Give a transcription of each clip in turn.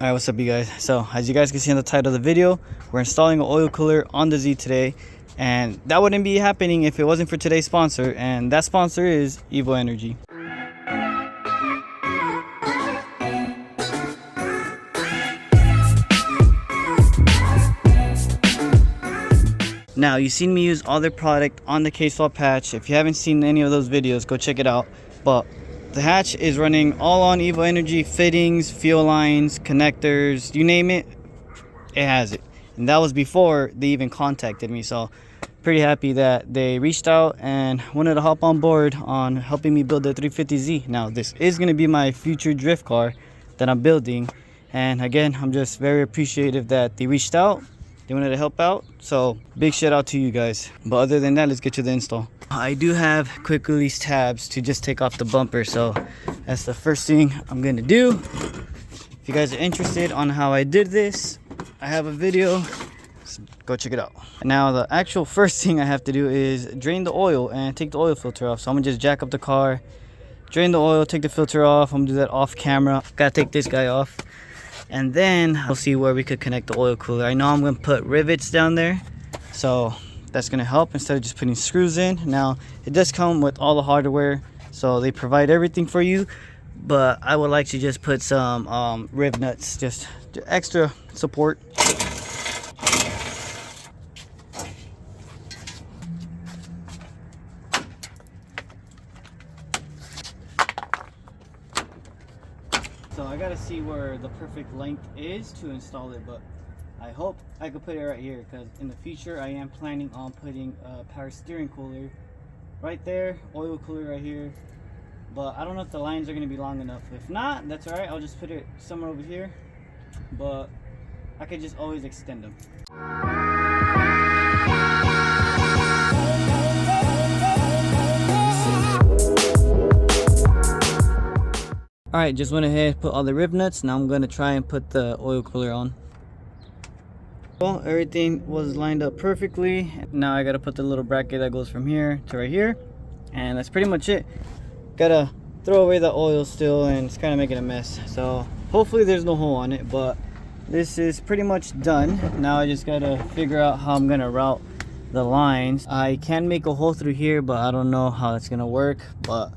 Alright, what's up you guys? So as you guys can see in the title of the video, we're installing an oil cooler on the Z today, and that wouldn't be happening if it wasn't for today's sponsor, and that sponsor is Evo Energy. Now you've seen me use all their product on the case swap hatch. If you haven't seen any of those videos, go check it out. But the hatch is running all on Evo Energy fittings, fuel lines, connectors, you name it, it has it. And that was before they even contacted me. So pretty happy that they reached out and wanted to hop on board on helping me build the 350Z. Now this is going to be my future drift car that I'm building. And again, I'm just very appreciative that they reached out. They wanted to help out, so big shout out to you guys. But other than that, let's get to the install. I do have quick release tabs to just take off the bumper, so that's the first thing I'm gonna do. If you guys are interested on how I did this, I have a video, so go check it out. Now the actual first thing I have to do is drain the oil and take the oil filter off. So I'm gonna just jack up the car, drain the oil, take the filter off. I'm gonna do that off camera. Gotta take this guy off. And then we'll see where we could connect the oil cooler. I know I'm going to put rivets down there, so that's going to help instead of just putting screws in. Now it does come with all the hardware, so they provide everything for you, but I would like to just put some riv nuts, just extra support. So I gotta see where the perfect length is to install it, but I hope I could put it right here, because in the future I am planning on putting a power steering cooler right there, oil cooler right here, but I don't know if the lines are gonna be long enough. If not, that's alright, I'll just put it somewhere over here, but I could just always extend them. Alright, just went ahead, put all the rib nuts. Now I'm going to try and put the oil cooler on. Well, everything was lined up perfectly. Now I got to put the little bracket that goes from here to right here. And that's pretty much it. Gotta throw away the oil still, and it's kind of making a mess. So hopefully there's no hole on it, but this is pretty much done. Now I just got to figure out how I'm going to route the lines. I can make a hole through here, but I don't know how it's going to work, but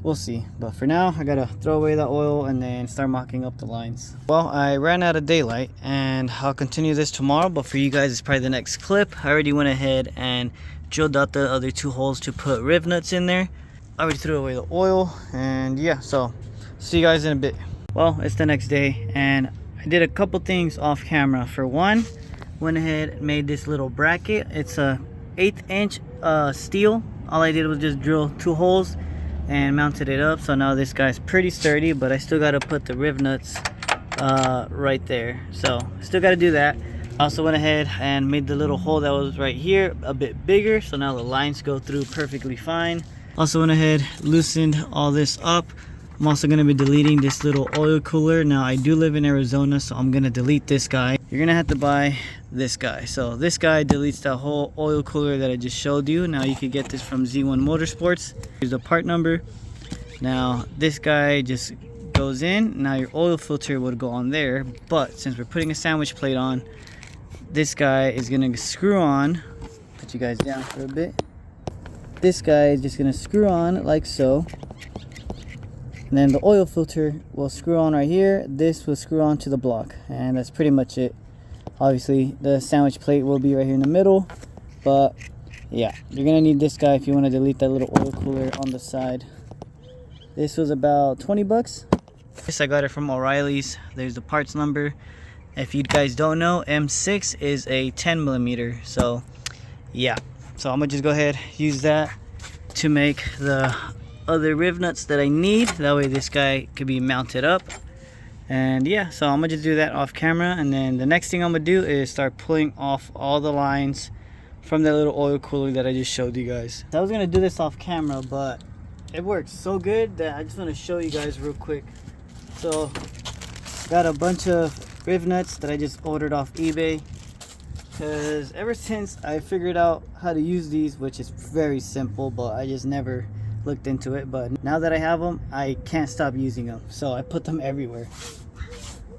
we'll see. But for now, I gotta throw away the oil and then start mocking up the lines. Well, I ran out of daylight, and I'll continue this tomorrow, but for you guys it's probably the next clip. I already went ahead and drilled out the other two holes to put riv nuts in there. I already threw away the oil, and yeah, so see you guys in a bit. Well, it's the next day, and I did a couple things off camera. For one, went ahead and made this little bracket. It's a 1/8 inch steel. All I did was just drill 2 holes and mounted it up. So now this guy's pretty sturdy, but I still got to put the riv nuts right there, so still got to do that. I also went ahead and made the little hole that was right here a bit bigger, so now the lines go through perfectly fine. Also went ahead, loosened all this up. I'm also going to be deleting this little oil cooler. Now I do live in Arizona, so I'm going to delete this guy. You're going to have to buy this guy. So this guy deletes that whole oil cooler that I just showed you. Now you can get this from Z1 Motorsports. Here's the part number. Now this guy just goes in. Now your oil filter would go on there, but since we're putting a sandwich plate on, this guy is going to screw on. Put you guys down for a bit. This guy is just going to screw on like so. And then the oil filter will screw on right here. This will screw on to the block, and that's pretty much it. Obviously the sandwich plate will be right here in the middle, but yeah, you're gonna need this guy if you want to delete that little oil cooler on the side. This was about 20 bucks. This I got it from O'Reilly's. There's the parts number. If you guys don't know, M6 is a 10mm, so yeah, so I'm gonna just go ahead, use that to make the other riv nuts that I need. That way this guy could be mounted up. And yeah, so I'm gonna just do that off camera, and then the next thing I'm gonna do is start pulling off all the lines from that little oil cooler that I just showed you guys. I was gonna do this off camera, but it works so good that I just want to show you guys real quick. So got a bunch of riv nuts that I just ordered off eBay, because ever since I figured out how to use these, which is very simple, but I just never looked into it, but now that I have them, I can't stop using them, so I put them everywhere.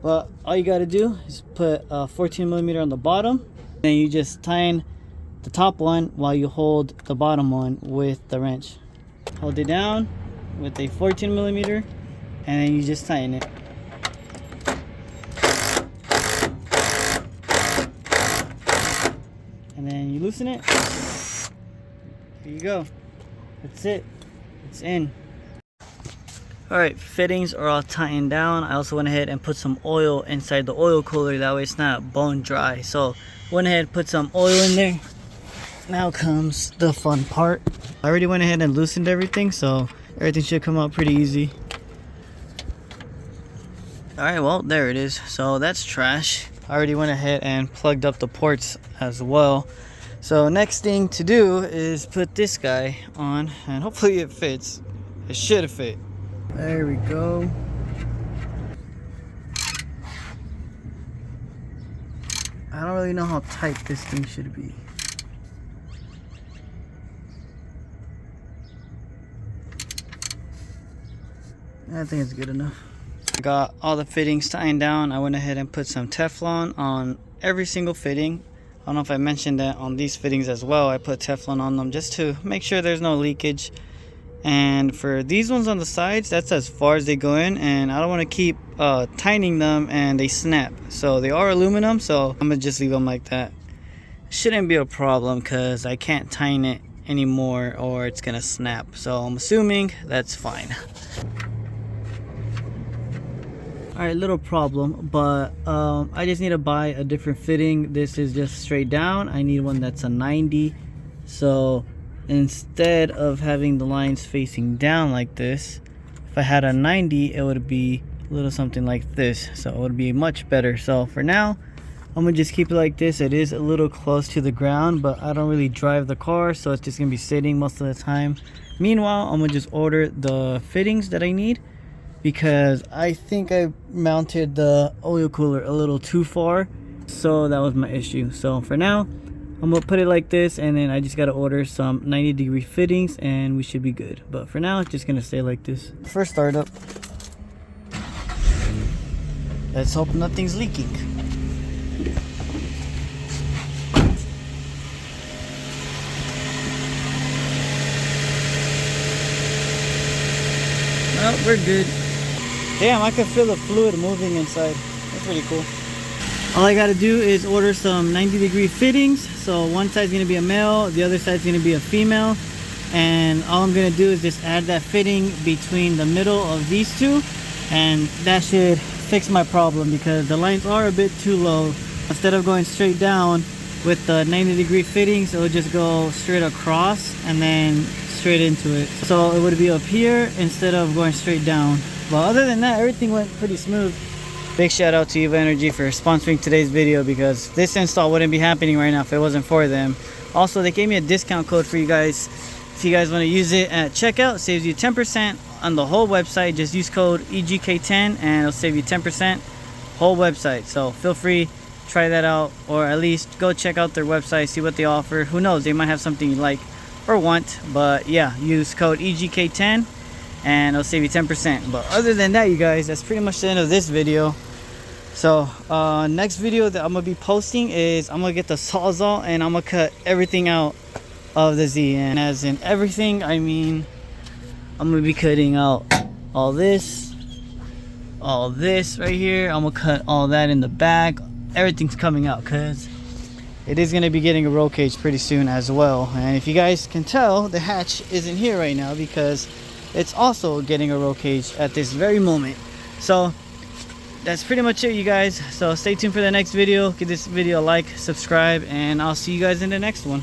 But all you got to do is put a 14mm on the bottom, and you just tighten the top one while you hold the bottom one with the wrench. Hold it down with a 14mm, and then you just tighten it. And then you loosen it. There you go. That's it. It's in. Alright, fittings are all tightened down. I also went ahead and put some oil inside the oil cooler, that way it's not bone dry. So went ahead and put some oil in there. Now comes the fun part. I already went ahead and loosened everything, so everything should come out pretty easy. Alright, well, there it is. So that's trash. I already went ahead and plugged up the ports as well. So next thing to do is put this guy on, and hopefully it fits. It should fit. There we go. I don't really know how tight this thing should be. I think it's good enough. I got all the fittings tightened down. I went ahead and put some Teflon on every single fitting. I don't know if I mentioned that on these fittings as well. I put Teflon on them just to make sure there's no leakage. And for these ones on the sides, that's as far as they go in, and I don't want to keep tightening them and they snap. So they are aluminum, so I'm gonna just leave them like that. Shouldn't be a problem because I can't tighten it anymore or it's gonna snap. So I'm assuming that's fine. Alright, little problem, but I just need to buy a different fitting. This is just straight down. I need one that's a 90. So instead of having the lines facing down like this, if I had a 90, it would be a little something like this. So it would be much better. So for now, I'm gonna just keep it like this. It is a little close to the ground, but I don't really drive the car, so it's just gonna be sitting most of the time. Meanwhile, I'm gonna just order the fittings that I need, because I think I mounted the oil cooler a little too far, so that was my issue. So for now, I'm gonna put it like this, and then I just gotta order some 90-degree fittings and we should be good. But for now, it's just gonna stay like this. First startup. Let's hope nothing's leaking. Oh, we're good. Damn, I can feel the fluid moving inside. That's pretty cool. All I gotta do is order some 90-degree fittings. So one side's gonna be a male, the other side's gonna be a female. And all I'm gonna do is just add that fitting between the middle of these two, and that should fix my problem, because the lines are a bit too low. Instead of going straight down with the 90-degree fittings, it would just go straight across and then straight into it. So it would be up here instead of going straight down. But other than that, everything went pretty smooth. Big shout out to Eva Energy for sponsoring today's video, because this install wouldn't be happening right now if it wasn't for them. Also, they gave me a discount code for you guys. If you guys want to use it at checkout, saves you 10% on the whole website. Just use code EGK10 and it'll save you 10% whole website. So feel free, try that out, or at least go check out their website, see what they offer. Who knows, they might have something you like or want. But yeah, use code EGK10 and it'll save you 10%. But other than that, you guys, that's pretty much the end of this video. So next video that I'm gonna be posting is I'm gonna get the Sawzall and I'm gonna cut everything out of the Z. And as in everything, I mean I'm gonna be cutting out all this right here. I'm gonna cut all that in the back. Everything's coming out, because it is gonna be getting a roll cage pretty soon as well. And if you guys can tell, the hatch isn't here right now because it's also getting a roll cage at this very moment. So that's pretty much it, you guys. So stay tuned for the next video. Give this video a like, subscribe, and I'll see you guys in the next one.